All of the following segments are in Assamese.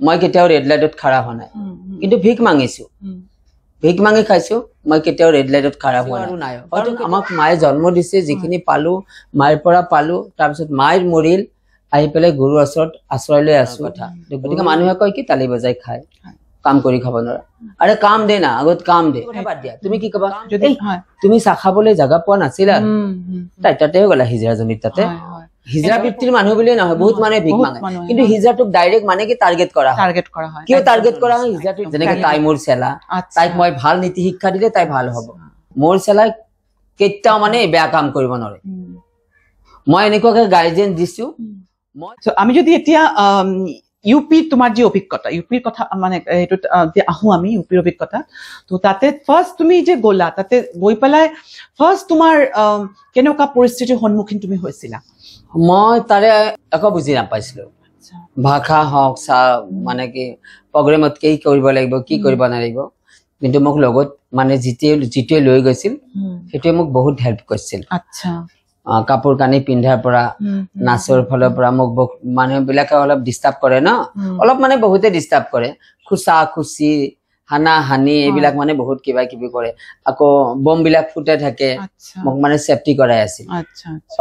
মই কেতিয়াও ৰেড লাইটত খাৰা হোৱা নাই কিন্তু ভিক মাঙিছো ভিক মাঙি খাইছো মই কেতিয়াও ৰেড লাইটত খাৰা হোৱা নাই হয়তো আমাক মায়ে জন্ম দিছে যিখিনি পালো মায়েৰ পৰা পালো তাৰপিছত মায়েৰ মৰিল আহি পেলাই গুৰুৰ ওচৰত আশ্ৰয় লৈ আছো কথা গতিকে মানুহে কয় কি তালি বজাই খায় কাম কৰি খাব নোৱাৰা আৰে কাম দে না আগত কাম দে বাদ দিয়া তুমি কি কবা যদি তুমি চাহ খাবলৈ জাগা পোৱা নাছিলা তাতেও গলা হিজৰা জমিত তাতে হিজৰা বৃত্তিৰ মানুহ বুলি নহয় বহুত মানে ভিক মাঙে কিন্তু হিজৰাটোক ডাইৰেক্ট মানে কি টাৰ্গেট কৰা হয় কিয় টাৰ্গেট কৰা হয় হিজৰাটোক যেনেকে তাই মোৰ চেলা তাইক মই ভাল নীতি শিক্ষা দিলে তাই ভাল হ'ব মোৰ চেলাই কেতিয়াও মানে বেয়া কাম কৰিব নোৱাৰে মই এনেকুৱাকে গাইডেন্স দিছো আমি যদি এতিয়া ইউপি তোমাৰ যে অভিজ্ঞতা ইউপিৰ কথা মানে এইটো আহো আমি ইউপিৰ অভিজ্ঞতা তো তাতে ফাৰ্ষ্ট তুমি যে গলা তাতে গৈ পেলাই ফাৰ্ষ্ট তোমাৰ কেনেকুৱা পৰিস্থিতিৰ সন্মুখীন তুমি হৈছিলা মই তাৰে একো বুজি নাপাইছিলো ভাষা হওক মানে কি প্ৰগ্ৰেমত কি কৰিব লাগিব কি কৰিব নালাগিব কিন্তু মোক লগত মানে যিটোৱে লৈ গৈছিল সেইটোৱে মোক বহুত হেল্প কৰিছিল আচ্ছা কাপোৰ কানি পিন্ধাৰ পৰা নাচৰ ফলৰ পৰা মোক মানুহবিলাকে অলপ ডিষ্টাৰ্ব কৰে ন অলপ মানে বহুতে ডিষ্টাৰ্ব কৰে খুচা খুচি হানা হানি এইবিলাক মানে বহুত কিবা কিবি কৰে আকৌ বম বিলাক ফুটে থাকে মোক মানে সেফটি কৰাই আছিল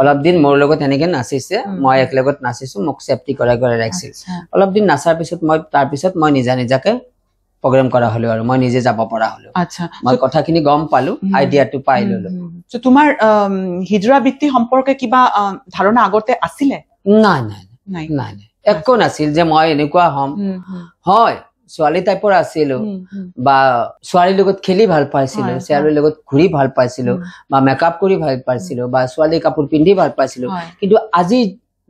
অলপ দিন মোৰ লগত এনেকে নাচিছে মই একলগত নাচিছো মোক সেফটি কৰাই ৰাখিছিল অলপ দিন নাচাৰ পিছত মই তাৰ পিছত মই নিজাকে প্ৰগ্ৰাম কৰা হলো আৰু মই নিজে যাব পৰা হলো আচ্ছা মই কথাখিনি গম পালো আইডিয়াটো পাই ললো তো তোমাৰ হিজৰা বৃত্তি সম্পৰ্কে কিবা ধাৰণা আগতে আছিলে নাই নাই নাই নাই একো নাছিল যে মই এনেকুৱা হম হয় ছোৱালী টাইপৰ আছিলো বা ছোৱালীৰ লগত খেলি ভাল পাইছিলো ছোৱালীৰ লগত ঘূৰি ভাল পাইছিলো বা মেকআপ কৰি ভাল পাইছিলো বা ছোৱালী কাপোৰ পিন্ধি ভাল পাইছিলো কিন্তু আজি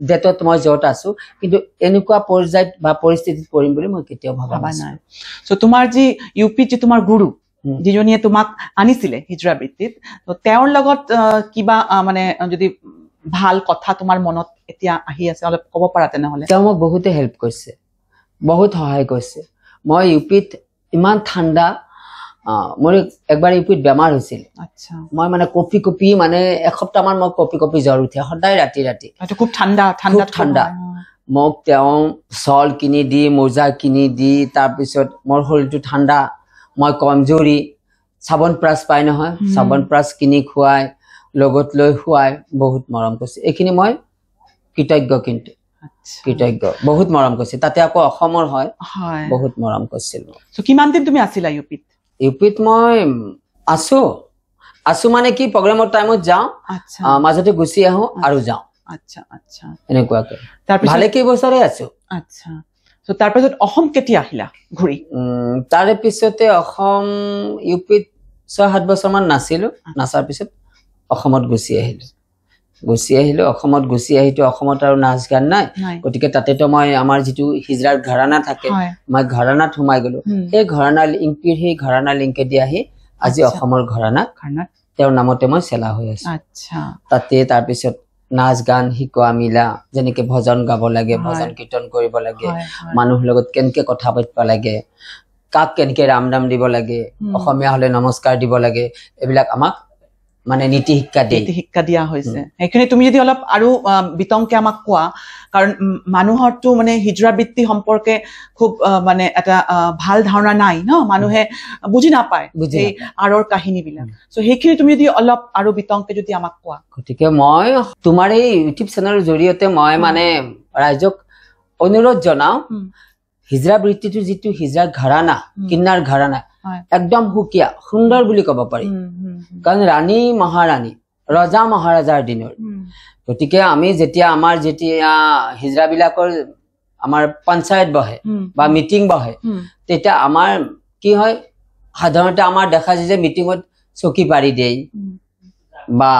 ডেটত মই যত আছো কিন্তু এনেকুৱা পৰ্যায়ত বা পৰিস্থিতিত পৰিম বুলি মই কেতিয়াও ভাবা নাই সো তোমাৰ যি ইউপি যি তোমাৰ গুৰু যিজনীয়ে তোমাক আনিছিলে হিজৰা বৃত্তিত তো তেওঁৰ লগত কিবা মানে যদি ভাল কথা তোমাৰ মনত এতিয়া আহি আছে অলপ ক'ব পাৰা তেনেহলে তেওঁ মোক বহুতে হেল্প কৰিছে বহুত সহায় কৰিছে মই ইউপিত ইমান ঠাণ্ডা মোৰ একবাৰ ইউপিত বেমাৰ হৈছিল আচ্ছা মই মানে কপি মানে এসপ্তাহ মান মই কপি জ্বৰ উঠে সদায় ৰাতি এটা খুব ঠাণ্ডা মোক তেওঁ চল কিনি দি মোজা কিনি দি তাৰপিছত মোৰ শৰীৰটো ঠাণ্ডা মই কমজোৰি চাবোন ব্ৰাছ পাই নহয় চাবোন ব্ৰাছ কিনি খুৱাই লগত লৈ খুৱাই বহুত মৰম কৰিছে এইখিনি মই কৃতজ্ঞ কিন্তু কৃতজ্ঞ বহুত মৰম কৰিছে তাতে আকৌ অসমৰ হয় বহুত মৰম কৰিছিল সো কিমান দিন তুমি আছিলা ইউপিত মই আছো মানে কি প্ৰগ্ৰামৰ টাইমত যাওঁ মাজতে গুচি আহো আৰু যাওঁ আচ্ছা আচ্ছা এনেকুৱাকে ভালে কেইবছৰে আছো আচ্ছা সো তাৰপিছত অসম কেতিয়া আহিলা ঘূৰি তাৰে পিছতে অসম ইউপিত 6-7 বছৰ মান নাছিলো নাচাৰ পিছত অসমত গুচি আহিলো অসমত গুচি আহিতো অসমত আৰু নাচ গান নাই গতিকে তাতেতো মই আমাৰ যিটো হিজৰাৰ ঘৰানা থাকে মই ঘৰানাত সোমাই গলো সেই ঘৰানা ইউপিৰ সেই ঘৰানা লিংকেদি আহি আজি অসমৰ ঘৰানাত তেওঁৰ নামতে মই চেলা হৈ আছো আচ্ছা তাতে তাৰপিছত নাচ গান শিকোৱা মিলা যেনেকে ভজন গাব লাগে ভজন কীৰ্তন কৰিব লাগে মানুহৰ লগত কেনেকে কথা পাতিব লাগে কাক কেনেকে ৰাম ৰাম দিব লাগে অসমীয়া হলে নমস্কাৰ দিব লাগে এইবিলাক আমাক মানে নীতি শিক্ষা দিয়া হৈছে এইখিনি তুমি যদি অলপ আৰু বিতংকে আমাক কোৱা কাৰণ মানুহৰটো মানে হিজৰা বৃত্তি সম্পৰ্কে খুব মানে এটা ভাল ধাৰণা নাই ন মানুহে বুজি নাপায় এই আৰৰ কাহিনীবিলাক সো সেইখিনি তুমি যদি অলপ আৰু বিতংকে যদি আমাক কোৱা গতিকে মই তোমাৰ এই ইউটিউব চেনেলৰ জৰিয়তে মই মানে ৰাইজক অনুৰোধ জনাও হিজৰা বৃত্তিটো যিটো হিজৰা ঘৰানা কিন্নাৰ ঘৰানা একদম সুকীয়া সুন্দৰ বুলি ক'ব পাৰি কাৰণ ৰাণী মহাৰাণী ৰজা মহাৰাজাৰ দিনৰ গতিকে আমি যেতিয়া হিজৰা বিলাকৰ আমাৰ পঞ্চায়ত বহে বা মিটিং বহে তেতিয়া আমাৰ কি হয় সাধাৰণতে আমাৰ দেখা যায় যে মিটিঙত চকী পাৰি দেই বা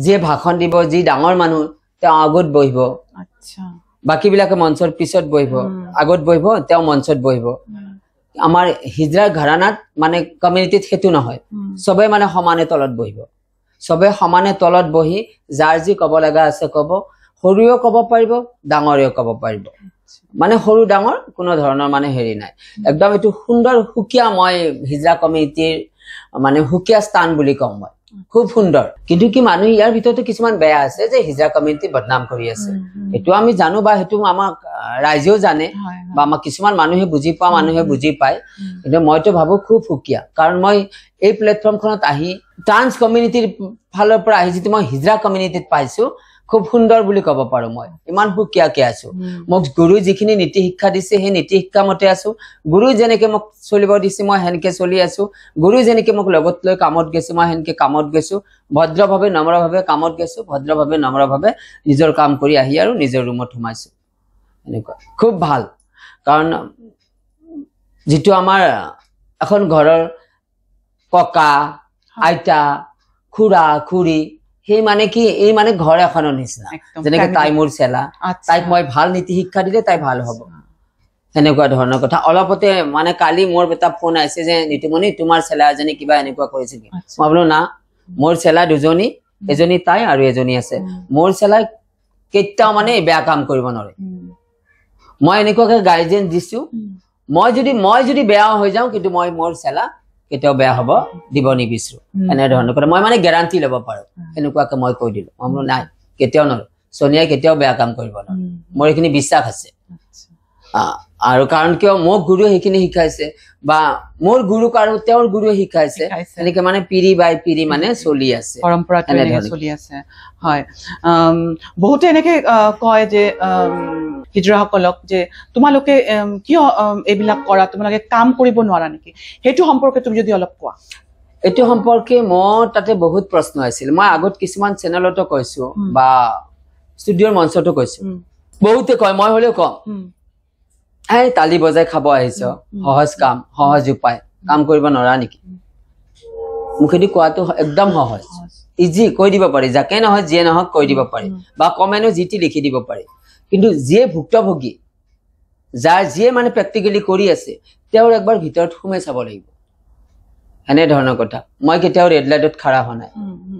যিয়ে ভাষণ দিব যি ডাঙৰ মানুহ তেওঁ আগত বহিব আচ্ছা বাকি বিলাকে মঞ্চৰ পিছত বহিব আগত বহিব তেওঁ মঞ্চত বহিব আমাৰ হিজৰা ঘৰানাত মানে কমিউনিটিত হেতু নহয় সবে মানে সমানে তলত বহিব সবে সমানে তলত বহি যাৰ যি কব লগা আছে কব সৰুও কব পাৰিব ডাঙৰেও কব পাৰিব মানে সৰু ডাঙৰ কোনো ধৰণৰ মানে হেৰি নাই একদম এটো সুন্দৰ সুকিয়া মই হিজৰা কমিউনিটিৰ মানে সুকিয়া স্থান বুলি কম মই খুব সুন্দৰ কিন্তু কি মানুহ ইয়াৰ ভিতৰতে কিছুমান বেয়া আছে যে হিজৰা কমিউনিটি বদনাম কৰি আছে এটো আমি জানো বা হেতু আমাক ৰাইজেও জানে বা আমাক কিছুমান মানুহে বুজি পা মানুহে বুজি পায় কিন্তু মইতো ভাবো খুব ফুকিয়া কাৰণ মই এই প্লেটফৰ্মখনত আহি ট্ৰান্স কমিউনিটিৰ ফালৰ পৰা আহি যেতি মই হিজৰা কমিউনিটিত পাইছো খুব সুন্দৰ বুলি কব পাৰো মই ইমান ফুকিয়াকে আছো মোক গুৰু যিখিনি নীতি শিক্ষা দিছে সেই নীতি শিক্ষা মতে আছো গুৰু যেনেকে মোক চলিব দিছে মই হেনকে চলি আছো গুৰু যেনেকে মোক লগত লৈ কামত গৈছে মই হেনকে কামত গৈছো ভদ্ৰভাৱে নম্ৰভাৱে কামত গৈছো ভদ্ৰভাৱে নম্ৰভাৱে নিজৰ কাম কৰি আহি আৰু নিজৰ ৰুমত সোমাইছো এনেকুৱা খুব ভাল কাৰণ যেটো আমাৰ এখন ঘৰৰ ককা আইতা খুৰা খুৰী সেই মানে কি এই মানে ঘৰ এখনৰ নিচিনা যেনেকে তাই মোৰ চেলা তাইক মই ভাল নীতি শিক্ষা দিলে তাই ভাল হ'ব এনেকুৱা ধৰণৰ কথা অলপতে মানে কালি মোৰ এটা ফোন আহিছে যে নিতুমণি তোমাৰ চেলা এজনী কিবা এনেকুৱা কৰিছে কি মই বোলো না মোৰ চেলা দুজনী এজনী তাই আৰু এজনী আছে মোৰ চেলা কেতিয়াও মানে বেয়া কাম কৰিব নোৱাৰে মই এনেকুৱাকে গাইডেন্স দিছো মই যদি বেয়া হৈ যাওঁ কিন্তু মই মোৰ চেলা কেতিয়াও বেয়া হ'ব দিব নিবিচাৰো এনে ধৰণৰ কথা মই মানে গ্যাৰান্টি ল'ব পাৰো এনেকুৱাকে মই কৈ দিলো মই নাই কেতিয়াও নৰো সোনিয়াই কেতিয়াও বেয়া কাম কৰিব নোৱাৰে মোৰ এখিনি বিশ্বাস আছে আৰু কাৰণ কিয় মোক গুৰুৱে সেইখিনি শিকাইছে বা মোৰ গুৰুক আৰু তেওঁৰ গুৰুৱে শিকাইছে এনেকে মানে পিৰি বাই পিৰি মানে চলি আছে পৰম্পৰাটো এনেকে চলি আছে হয় বহুতে এনেকে কয় যে হিজৰাসকলক যে তোমালোকে কিয় এইবিলাক কৰা তোমালোকে কাম কৰিব নোৱাৰা নেকি হেতু সম্পৰ্কে তুমি যদি অলপ কোৱা এটো সম্পৰ্কে মোৰ তাতে বহুত প্ৰশ্ন আছিল মই আগত কিছুমান চেনেলতো কৈছো বা ষ্টুডিঅ'ৰ মঞ্চতো কৈছো বহুতে কয় মই হলেও কম এই তালি বজাই খাব আহিছ সহজ কাম সহজ উপায় কাম কৰিব নোৱাৰা নেকি মুখেদি কোৱাটো একদম সহজ ইজি কৈ দিব পাৰি যাকে নহয় যিয়ে নহয় কৈ দিব পাৰি বা কমেনো জিটি লিখি দিব পাৰি কিন্তু যিয়ে ভুক্তভোগী যাৰ যিয়ে মানে প্ৰেক্টিকেলি কৰি আছে তেওঁৰ একবাৰ ভিতৰত সোমাই চাব লাগিব এনে ধৰণৰ কথা মই কেতিয়াও ৰেড লাইটত খাৰা হোৱা নাই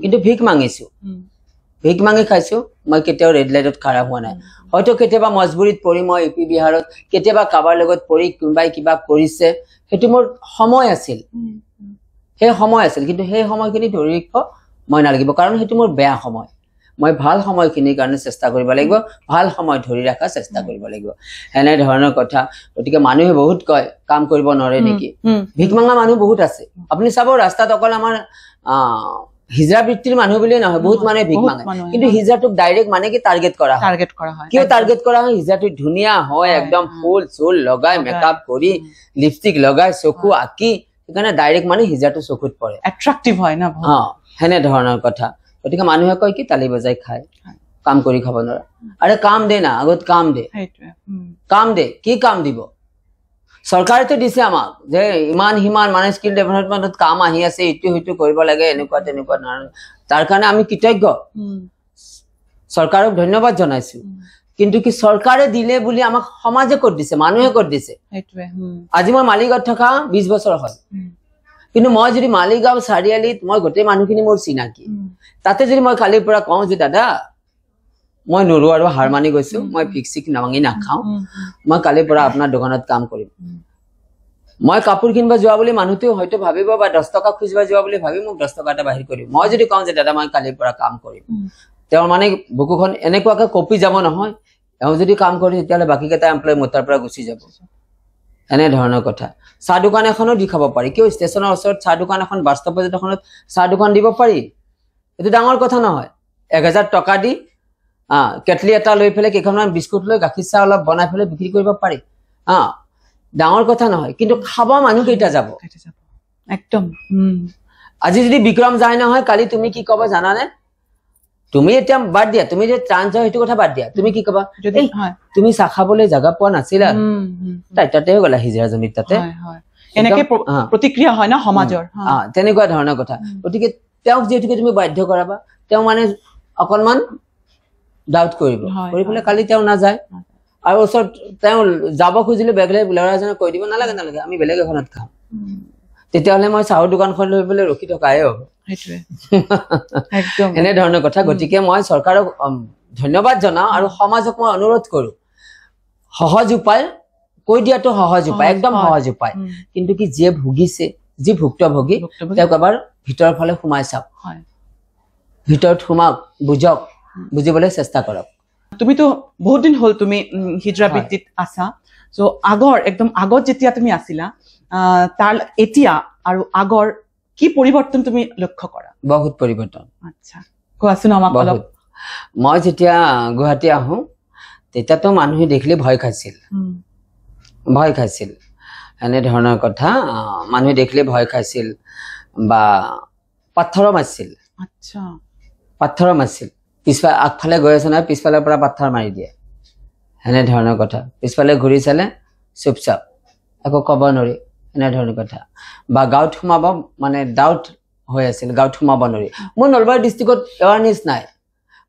কিন্তু ভিক মাঙিছো ভিক মাঙি খাইছো মই কেতিয়াও ৰেড লাইটত খাৰা হোৱা নাই হয়তো কেতিয়াবা মজবুৰিত পৰি মই ইউপি বিহাৰত কেতিয়াবা কাবাৰ লগত পৰি কোনবাই কিবা কৰিছে হেতু মোৰ সময় আছিল সেই সময় আছিল কিন্তু সেই সময়খিনি ধৰি ৰাখিব মই নালাগিব কাৰণ হেতু মোৰ বেয়া সময় মই ভাল সময়খিনিৰ কাৰণে চেষ্টা কৰিব লাগিব ভাল সময় ধৰি ৰাখা চেষ্টা কৰিব লাগিব এনে ধৰণৰ কথা গতিকে মানুহে বহুত কয় কাম কৰিব নোৱাৰে নেকি ভিক মাঙা মানুহ বহুত আছে আপুনি চাব ৰাস্তাত অকল আমাৰ হিজৰা বৃত্তিৰ মানুহ বুলি নহয় বহুত মানে ভিক মাঙে কিন্তু হিজৰাটোক ডাইৰেক্ট মানে কি টাৰ্গেট কৰা হয় কিয় টাৰ্গেট কৰা হয় হিজৰাটো ধুনীয়া হয় একদম ফুল চুল লগাই মেকআপ কৰি লিপষ্টিক লগাই চকু আঁকি সেইকাৰণে ডাইৰেক্ট মানে হিজৰাটো চকুত পৰে এট্ৰাক্টিভ হয় না হেনে ধৰণৰ কথা গতিকে মানুহে কয় কি তালি বজাই খায় কাম কৰি খাব নোৱাৰা আৰে কাম দে না আগত কাম দে কি কাম দিব চৰকাৰেতো দিছে আমাক যে ইমান হিমান মানে স্কিল ডেভেলপমেন্টত কাম আহি আছে ইটো হিটো কৰিব লাগে এনেকুৱা তেনেকুৱা তাৰ কাৰণে আমি কৃতজ্ঞ চৰকাৰক ধন্যবাদ জনাইছো কিন্তু কি চৰকাৰে দিলে বুলি আমাক সমাজে ক'ত দিছে মানুহে ক'ত দিছে আজি মই মালিগাঁৱত থকা 20 বছৰ হ'ল কিন্তু মই যদি মালিগাঁও চাৰিআলিত মই গোটেই মানুহখিনি মোৰ চিনাকি তাতে যদি মই কালিৰ পৰা কওঁ যে দাদা মই নৰো আৰু হাৰ মানি গৈছো মই ফিক্সিক নামাঙি নাখাওঁ মই কালিৰ পৰা আপোনাৰ দোকানত কাম কৰিম মই কাপোৰ কিনিব যোৱা বুলি মানুহটো হয়তো ভাবিব বা 10 টকা খুজিব যোৱা বুলি ভাবি মোক 10 টকা এটা বাহিৰ কৰিম মই যদি কওঁ যে দাদা মই কালিৰ পৰা কাম কৰিম তেওঁৰ মানে বুকুখন এনেকুৱাকে কপি যাব নহয় এওঁ যদি কাম কৰি তেতিয়ালে বাকি কেইটা এমপ্লয় মোটাৰ পৰা গুচি যাব এনে ধৰণৰ কথা চাহ দোকান এখনো দেখাব পাৰি কিয় ষ্টেচনৰ ওচৰত চাহ দোকান এখন বাস্তৱ এখনত চাহ দোকান দিব পাৰি এটো ডাঙৰ কথা নহয় 1000 টকা দি কেটলি এটা লৈ ফেলে কেখনমান বিস্কুট লৈ গাখীৰ চাহ অলপ বনাই ফেলে বিক্ৰী কৰিব পাৰি ডাঙৰ কথা নহয় কিন্তু খাব মানুহ কেইটা যাব একদম আজি যদি বিক্ৰম যায় নহয় কালি তুমি কি কবা জানানে তুমি এটা বাদ দিয়া তুমি যে চান্স হয় হেতু কথা বাদ দিয়া তুমি কি কবা যদি তুমি চাহ খাবলৈ জায়গা পোৱা নাছিলা তাতে গলা হিজৰাজনীৰ তাতে এনেকে প্ৰতিক্ৰিয়া হয় না সমাজৰ তেনেকুৱা ধৰণৰ কথা গতিকে তেওঁক যেহেতু তুমি বাধ্য কৰাবা তেওঁ মানে অকনমান ডাউট কৰিব কৰি পেলাই কালি তেওঁ নাযায় আৰু ওচৰত তেওঁ যাব খুজিলে বেগলে ল'ৰাজনে কৈ দিব নালাগে নালাগে আমি বেলেগ এখনত খাম তেতিয়াহ'লে মই চাহৰ দোকানখন লৈ পেলাই ৰখি থকাই হ'ব একদম এনে ধৰণৰ কথা গতিকে মই চৰকাৰক ধন্যবাদ জনাওঁ আৰু সমাজক মই অনুৰোধ কৰো সহজ উপায় কৈ দিয়াটো সহজ উপায় একদম সহজ উপায় কিন্তু কি যিয়ে ভুগিছে যি ভুক্তভোগী তেওঁক এবাৰ ভিতৰৰ ফালে সোমাই চাওক, ভিতৰত সোমাওক, বুজক, বুজিবলৈ চেষ্টা কৰক। তুমিতো বহুত দিন হ'ল তুমি হিজৰা বৃত্তিত আছা, চ' আগৰ একদম আগত যেতিয়া তুমি আছিলা তাৰ এতিয়া আৰু আগৰ কি পৰিৱৰ্তন তুমি লক্ষ্য কৰা? বহুত পৰিৱৰ্তন। আচ্ছা, কোৱাচোন আমাক অলপ। মই যেতিয়া গুৱাহাটী আহোঁ তেতিয়াতো মানুহে দেখিলে ভয় খাইছিল, ভয় খাইছিল, এনেধৰণৰ কথা। মানুহে দেখিলে ভয় খাইছিল বা পাথৰ মাৰিছিল। আচ্ছা, পাথৰ মাৰিছিল, পিছফালে আগফালে গৈ আছে নহয় পিছফালৰ পৰা পাথৰ মাৰি দিয়ে, এনেধৰণৰ কথা। পিছফালে ঘূৰি চালে চুপচাপ, একো ক'ব নোৱাৰি, এনেধৰণৰ কথা। বা গাঁৱত সোমাব মানে ডাউট হৈ আছিল, গাঁৱত সোমাব নোৱাৰি। মোৰ নলবাৰী ডিষ্ট্ৰিক্টত এৱাৰনেছ নাই।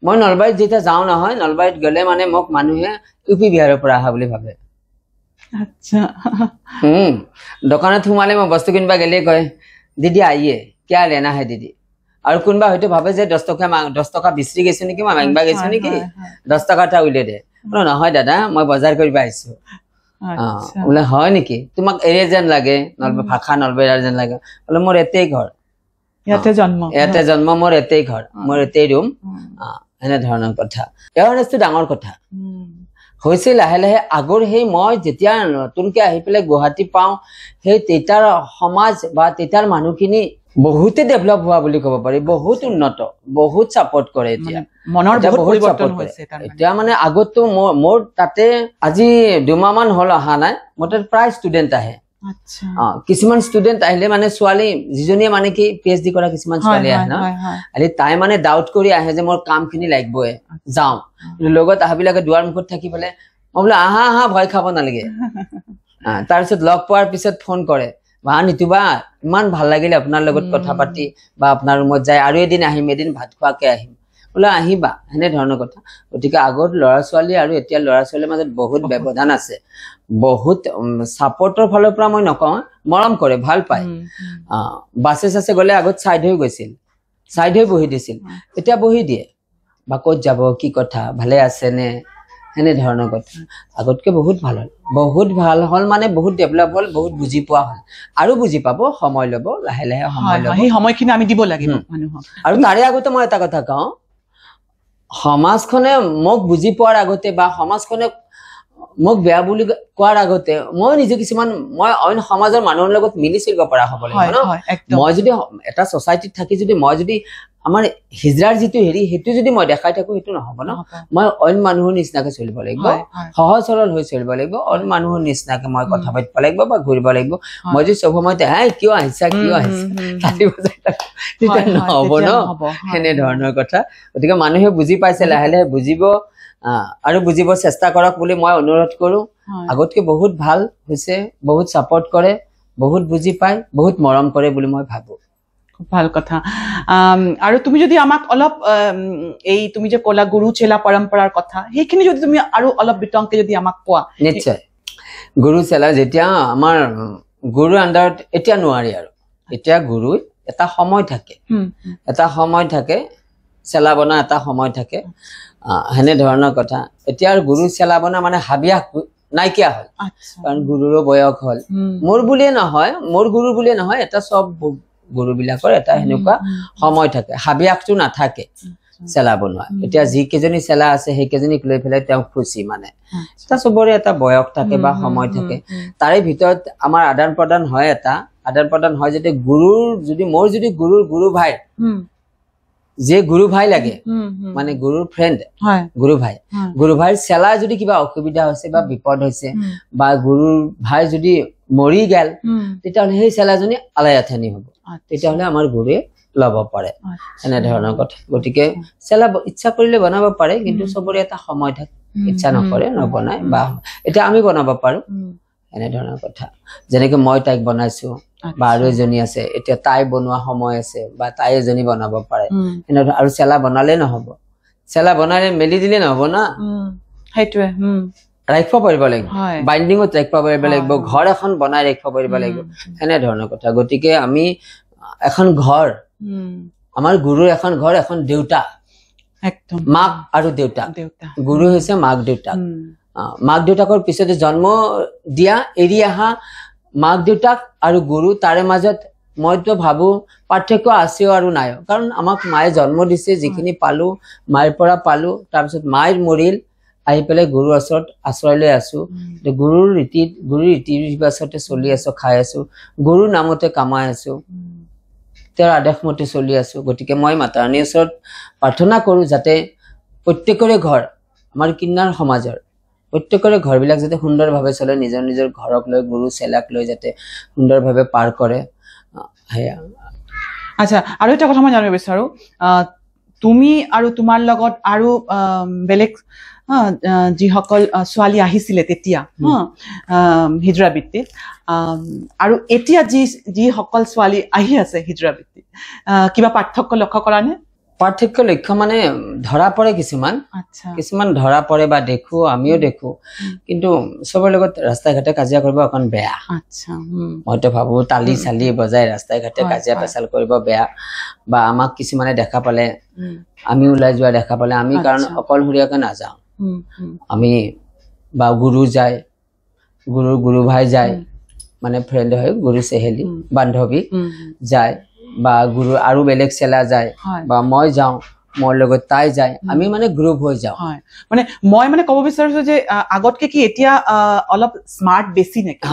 মই নলবাৰীত যেতিয়া যাওঁ নহয়, নলবাৰীত গ'লে মানে মোক মানুহে ইউ-পি বিহাৰৰ পৰা অহা বুলি ভাবে। আচ্ছা, দোকানত সোমালে মই বস্তু কিনিবা গেলে কয় দিদি আইয়ে কিয়া লেনা হে দিদি। আৰু কোনোবা হয়তো ভাবে যে 10 টকা বিচৰি গৈছো নেকি, মই মাংবা গৈছো নেকি, 10 টকা এটা উলিয়াই দে। নহয় দাদা, মই বজাৰ কৰিব আহিছো। বোলে হয় নেকি, তোমাক এৰে যেন লাগে, ভাষা নলবেৰাৰ যেন লাগে। বোলে মোৰ এতেই ঘৰ, ইয়াতে জন্ম, মোৰ এতেই ঘৰ, মোৰ এতেই ৰুম, এনেধৰণৰ কথা। এৱাৰনেছটো ডাঙৰ কথা হৈছে। লাহে লাহে আগৰ সেই মই যেতিয়া নতুনকে আহি পেলাই গুৱাহাটী পাওঁ, সেই তেতাৰ সমাজ বা তেতাৰ মানুহখিনি বহুতে ডেভেলপ হোৱা বুলি ক'ব পাৰি, বহুত উন্নত, বহুত চাপৰ্ট কৰে। এতিয়া মনৰ বহুত চাপৰ্ট কৰে। এতিয়া মানে আগতো মোৰ তাতে আজি 2 মাহ মান হ'ল অহা নাই, মোৰ তাতে প্ৰায় ষ্টুডেণ্ট আহে। কিছুমান ষ্টুডেণ্ট আহিলে মানে ছোৱালী যিজনীয়ে মানে কি PhD কৰা কিছুমান ছোৱালী আহে ন, তাই মানে ডাউট কৰি আহে যে মোৰ কামখিনি লাগিবই, যাওঁ। লগত আহাবিলাকে দুৱাৰ মুখত থাকি পেলাই মই বোলো আহা আহা, ভয় খাব নালাগে। তাৰপিছত লগ পোৱাৰ পিছত ফোন কৰে, বা নিতুবা ইমান ভাল লাগিলে আপোনাৰ লগত কথা পাতি, বা আপোনাৰ ৰুমত যাই আৰু এদিন আহিম, এদিন ভাত খোৱাকে আহিম। বোলে আহিবা, সেনেধৰণৰ কথা। গতিকে আগত ল'ৰা ছোৱালী আৰু এতিয়া ল'ৰা ছোৱালীৰ মাজত বহুত ব্যৱধান আছে, বহুত ছাপৰ্টৰ ফালৰ পৰা মই নকওঁ, মৰম কৰে, ভাল পায়। বাছে চাছে গ'লে আগত চাইড হৈ গৈছিল, চাইড হৈ বহি দিছিল, এতিয়া বহি দিয়ে। বা ক'ত যাব, কি কথা, ভালে আছে নে, সেনেধৰণৰ কথা। আগতকে বহুত ভাল হ'ল, বহুত ভাল হ'ল, মানে বহুত ডেভেলপ হ'ল, বহুত বুজি পোৱা হ'ল। আৰু বুজি পাব, সময় ল'ব, লাহে লাহে সময় ল'ব, সেই সময়খিনি আমি দিব লাগিব মানুহক। আৰু তাৰে আগতে মই এটা কথা কওঁ, সমাজখনে মোক বুজি পোৱাৰ আগতে বা সমাজখনে মোক বেয়া বুলি কোৱাৰ আগতে মই নিজে কিছুমান মই অইন সমাজৰ মানুহৰ লগত মিলি চলিব পৰা হ'ব লাগিব ন। মই যদি এটা ছ'চাইটিত থাকি যদি মই যদি আমাৰ হিজৰাৰ যিটো হেৰি সেইটো যদি মই দেখাই থাকো, সেইটো নহ'ব ন। মই অইন মানুহৰ নিচিনাকে চলিব লাগিব, সহজ সৰল হৈ চলিব লাগিব, অইন মানুহৰ নিচিনাকে মই কথা পাতিব লাগিব বা ঘূৰিব লাগিব। মই যদি চব সময়তে কিয় আহিছা তালি বজাই থাকো, তেতিয়া নহ'ব ন, সেনেধৰণৰ কথা। গতিকে মানুহে বুজি পাইছে, লাহে লাহে বুজিব, আৰু বুজিব চেষ্টা কৰক বুলি মই অনুৰোধ কৰো। আগতকে বহুত ভাল হৈছে, বহুত ছাপৰ্ট কৰে, বহুত বুজি পায়, বহুত মৰম কৰে বুলি মই ভাবো। খুব ভাল কথা। আৰু তুমি যদি আমাক অলপ এই তুমি যে ক'লা গুৰু চেলা পৰম্পৰাৰ কথা, সেইখিনি যদি তুমি আৰু অলপ বিতংকে যদি আমাক কোৱা। নিশ্চয়। গুৰু চেলা যেতিয়া আমাৰ গুৰুৰ আণ্ডাৰত এতিয়া নোৱাৰি, আৰু এতিয়া গুৰুৰ এটা সময় থাকে, এটা সময় থাকে, চেলা বনা এটা সময় থাকে, সেনেধৰণৰ কথা। এতিয়া আৰু গুৰু চেলা বনা মানে হাবিয়াস নাইকিয়া হ'ল, কাৰণ গুৰুৰো বয়স হ'ল। মোৰ বুলিয়ে নহয়, মোৰ গুৰু বুলিয়ে নহয়, এটা চব গুৰু বিলাকৰ এটা সেনেকুৱা সময় থাকে, হাবিয়াসটো নাথাকে চেলা বনোৱা। এতিয়া যিকেইজনী চেলা আছে সেইকেইজনীক লৈ পেলাই তেওঁ খুচি, মানে এটা চবৰে এটা বয়স থাকে বা সময় থাকে। তাৰে ভিতৰত আমাৰ আদান প্ৰদান হয়, এটা আদান প্ৰদান হয় যদি গুৰুৰ যদি মোৰ যদি গুৰুৰ গুৰু ভাই যে গুৰু ভাই লাগে, মানে গুৰুৰ ফ্ৰেণ্ড, গুৰু ভাইৰ চেলা যদি কিবা অসুবিধা হৈছে বা বিপদ হৈছে বা গুৰুৰ ভাই যদি মৰি গেল, তেতিয়াহ'লে সেই চেলাজনী আলাইআথানি হ'ব, তেতিয়াহ'লে আমাৰ গুৰুৱে ল'ব পাৰে, এনেধৰণৰ কথা। গতিকে চেলা ইচ্ছা কৰিলে বনাব পাৰে, কিন্তু চবৰে এটা সময় থাকে, ইচ্ছা নকৰে নবনায়, বা এতিয়া আমি বনাব পাৰো, এনেধৰণৰ কথা। যেনেকে মই তাইক বনাইছো, বা আৰু এজনী আছে, এতিয়া তাই বনোৱা সময় আছে, বা তাই এজনী বনাব পাৰে, এনেধৰণৰ। আৰু চেলা বনালে নহ'ব, চেলা বনালে মেলি দিলে নহ'ব না, সেইটোৱে ৰাখিব পাৰিব লাগিব, বাইণ্ডিঙত ৰাখিব পাৰিব লাগিব, ঘৰ এখন বনাই ৰাখিব পাৰিব লাগিব, এনেধৰণৰ কথা। গতিকে আমি এখন ঘৰ, আমাৰ গুৰুৰ এখন ঘৰ, এখন দেউতা, মাক আৰু দেউতাক। গুৰু হৈছে মাক দেউতাক। মাক দেউতাকৰ পিছতে জন্ম দিয়া, এৰি অহা মাক দেউতাক আৰু গুৰু, তাৰে মাজত মইতো ভাবো পাৰ্থক্য আছেও আৰু নাইও কাৰণ আমাক মায়ে জন্ম দিছে যিখিনি পালো মাৰ পৰা পালো তাৰপিছত মায়েৰ মৰিল আহি পেলাই গুৰুৰ ওচৰত আশ্ৰয় লৈ আছো গুৰুৰ ৰীতি ৰিবাজতে চলি আছো খাই আছো গুৰুৰ নামতে কামাই আছো তেওঁৰ আদেশ মতে চলি আছো গতিকে মই মাতা ৰাণীৰ ওচৰত প্ৰাৰ্থনা কৰো যাতে প্ৰত্যেকৰে ঘৰ আমাৰ কিন্নাৰ সমাজৰ প্ৰত্যেকৰে ঘৰবিলাক যাতে সুন্দৰভাৱে চলে নিজৰ নিজৰ ঘৰক লৈ গুৰু চেলাক লৈ যাতে সুন্দৰভাৱে পাৰ কৰে আচ্ছা আৰু এটা কথা মই জানিব বিচাৰো তুমি আৰু তোমাৰ লগত আৰু বেলেগ যিসকল ছোৱালী আহিছিলে তেতিয়া হিজৰা বৃত্তিত আৰু এতিয়া যিসকল ছোৱালী আহি আছে হিজৰা বৃত্তিত কিবা পাৰ্থক্য লক্ষ্য কৰা নে পাৰ্থক্য লক্ষ্য মানে ধৰা পৰে কিছুমান ধৰা পৰে বা দেখো আমিও দেখো কিন্তু সবৰ লগত ৰাস্তা ঘাটে কাজিয়া কৰিব অকণ বেয়া মইতো ভাবো তালি চালি বজাই ৰাস্তা ঘাটে কাজিয়া পেচাল কৰিব বেয়া বা আমাক কিছুমানে দেখা পালে আমি ওলাই যোৱা দেখা পালে আমি কাৰণ অকলশৰীয়াকৈ নাযাওঁ আমি বা গুৰু যায় গুৰু ভাই যায় মানে ফ্ৰেণ্ড হয় গুৰু চেহেলি বান্ধৱী যায় বা গুৰু আৰু বেলেগ চেলা যায় বা মই যাওঁ মোৰ লগত তাই যায় আমি মানে গ্ৰুপ হৈ যাওঁ মানে মই মানে ক'ব বিচাৰিছো যে আগতকে কি এতিয়া অলপ স্মাৰ্ট বেছি নেকি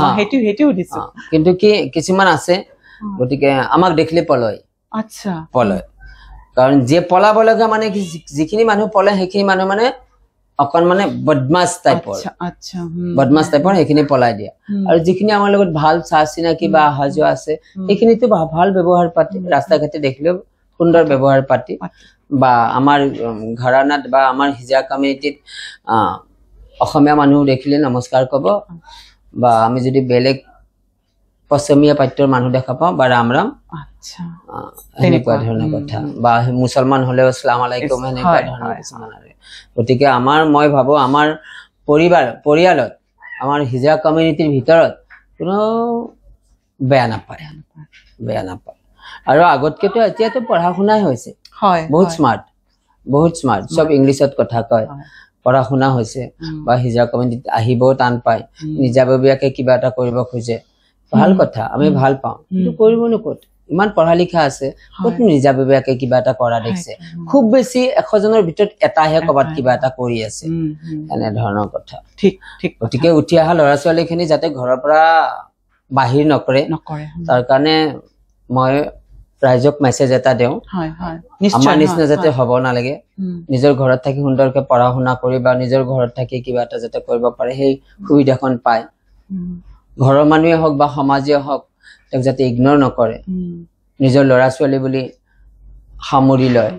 হেটিও দিছো কিন্তু কি কিছুমান আছে গতিকে আমাক দেখিলে পলয় আচ্ছা পলয় কাৰণ যে পলাব লগা মানে যিখিনি মানুহ পলে সেইখিনি মানুহ মানে অকন মানে বদমাছ টাইপৰ সেইখিনি পলাই দিয়া আৰু যিখিনি আমাৰ লগত ভাল চাহ চিনাকি বা অহা যোৱা আছে সেইখিনিতো ভাল ব্যৱহাৰ পাতি ৰাস্তা ঘাটে দেখিলেও সুন্দৰ ব্যৱহাৰ পাতি বা আমাৰ ঘৰানাত বা আমাৰ হিজৰা কমিউনিটিত অসমীয়া মানুহ দেখিলে নমস্কাৰ কব বা আমি যদি বেলেগ পশ্চিমীয়া পাঠ্যৰ মানুহ দেখা পাওঁ বা ৰাম ৰাম এনেকুৱা ধৰণৰ কথা বা মুছলমান হলেও আসসালামু আলাইকুম এনেকুৱা ধৰণৰ কিছুমান গতিকে মই ভাবো আমাৰ পৰিয়ালত আমাৰ হিজৰা কমিউনিটিৰ ভিতৰত কোনো বেয়া নাপায় আৰু আগতকেতো এতিয়াতো পঢ়া শুনাই হৈছে বহুত স্মাৰ্ট সব ইংলিছত কথা কয় পঢ়া শুনা হৈছে বা হিজৰা কমিউনিটিত আহিবও টান পায় নিজাববীয়াকে কিবা এটা কৰিব খোজে ভাল কথা আমি ভাল পাওঁ কিন্তু কৰিবনো ক'ত ইমান পঢ়া লিখা আছে ক'ত নিজাববীয়াকে কিবা এটা কৰা দেখিছে খুব বেছি 100 জনৰ ভিতৰত এটাহে ক'বাত কিবা এটা কৰি আছে এনে ধৰণৰ কথা ঠিক গতিকে উঠি অহা ল'ৰা ছোৱালীখিনি যাতে ঘৰৰ পৰা বাহিৰ নকৰে তাৰ কাৰণে মই ৰাইজক মেছেজ এটা দিওঁ আমাৰ নিচিনা যাতে হ'ব নালাগে নিজৰ ঘৰত থাকি সুন্দৰকে পঢ়া শুনা কৰি বা নিজৰ ঘৰত থাকি কিবা এটা যাতে কৰিব পাৰে সেই সুবিধাখন পায় ঘৰৰ মানুহে হওক বা সমাজে হওক তেওঁক যাতে ইগনোৰ নকৰে নিজৰ ল'ৰা ছোৱালী বুলি সামৰি লয়